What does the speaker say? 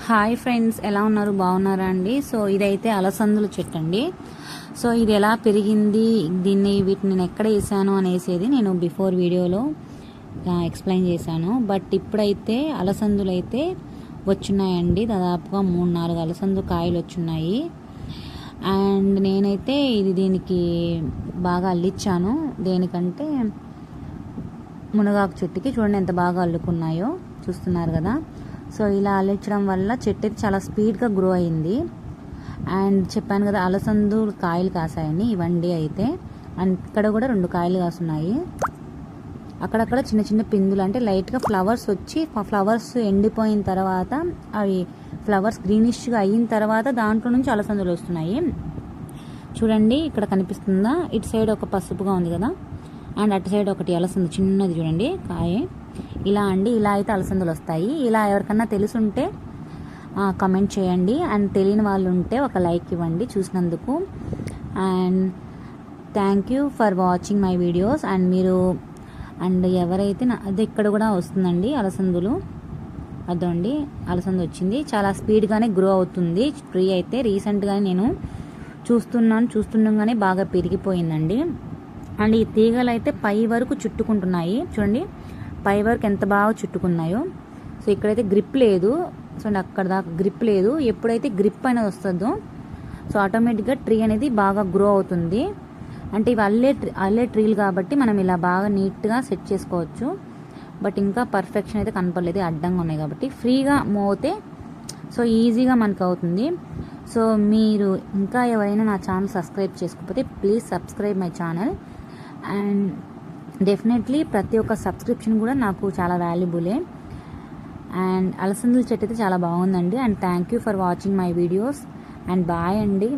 Hi friends, ఎలా ఉన్నారు? బాగున్నారా అండి? సో ఇదైతే అలసందుల చెట్టు అండి. సో ఇది ఎలా పెరిగింది, వీటిని నేను ఎక్కడ వేసాను అనేసి నేను బిఫోర్ వీడియోలో ఎక్స్ప్లెయిన్ చేశాను. బట్ ఇప్పుడైతే అలసందులు అయితే వచ్చున్నాయండి. దాదాపుగా 3-4 అలసందు కాయలు వచ్చున్నాయి. అండ్ నేనైతే దీనికి బాగా అల్లిచ్చాను. దేనికంటే మునగాకు చెట్టుకి చూడండి ఎంత బాగా అల్లుకున్నాయో, చూస్తున్నారు కదా. సో ఇలా అల్లించడం వల్ల చెట్టు అయితే చాలా స్పీడ్గా గ్రో అయింది. అండ్ చెప్పాను కదా అలసందు కాయలు కాసాయని, ఇవండి అయితే. అండ్ ఇక్కడ కూడా 2 కాయలు కాస్తున్నాయి. అక్కడక్కడ చిన్న చిన్న పిందులు, అంటే లైట్గా ఫ్లవర్స్ వచ్చి, ఫ్లవర్స్ ఎండిపోయిన తర్వాత అవి ఫ్లవర్స్ గ్రీనిష్గా అయిన తర్వాత దాంట్లో నుంచి అలసందులు వస్తున్నాయి. చూడండి ఇక్కడ కనిపిస్తుందా? ఇటు సైడ్ ఒక పసుపుగా ఉంది కదా, అండ్ అటు సైడ్ ఒకటి అలసందు చిన్నది చూడండి కాయ. ఇలా అండి, ఇలా అయితే అలసందులు వస్తాయి. ఇలా ఎవరికన్నా తెలుసుంటే కమెంట్ చేయండి. అండ్ తెలియని వాళ్ళు ఉంటే ఒక లైక్ ఇవ్వండి చూసినందుకు. And thank you for watching my videos. And ఎవరైతే అది ఇక్కడ కూడా వస్తుందండి అలసందులు, అదండి అలసందు వచ్చింది. చాలా స్పీడ్గానే గ్రో అవుతుంది ట్రీ అయితే. రీసెంట్గానే నేను చూస్తుండగానే బాగా పెరిగిపోయిందండి. అండ్ ఈ తీగలు అయితే పై వరకు చుట్టుకుంటున్నాయి. చూడండి పై వరకు ఎంత బాగా చుట్టుకున్నాయో. సో ఇక్కడైతే గ్రిప్ లేదు. సో అక్కడ దాకా గ్రిప్ లేదు. ఎప్పుడైతే గ్రిప్ అనేది వస్తుందో సో ఆటోమేటిక్గా ట్రీ అనేది బాగా గ్రో అవుతుంది. అంటే ఇవి అల్లే ట్రీలు కాబట్టి మనం ఇలా బాగా నీట్గా సెట్ చేసుకోవచ్చు. బట్ ఇంకా పర్ఫెక్షన్ అయితే కనపడలేదు, అడ్డంగా ఉన్నాయి కాబట్టి. ఫ్రీగా మూవ్ అవుతే సో ఈజీగా మనకు అవుతుంది. సో మీరు ఇంకా ఎవరైనా నా ఛానల్ సబ్స్క్రైబ్ చేసుకోకపోతే please subscribe my channel. And definitely ప్రతి ఒక్క సబ్స్క్రిప్షన్ కూడా నాకు చాలా వాల్యుబులే. అండ్ అలసందుల చెట్టు అయితే చాలా బాగుందండి. And thank you for watching my videos. And bye అండి.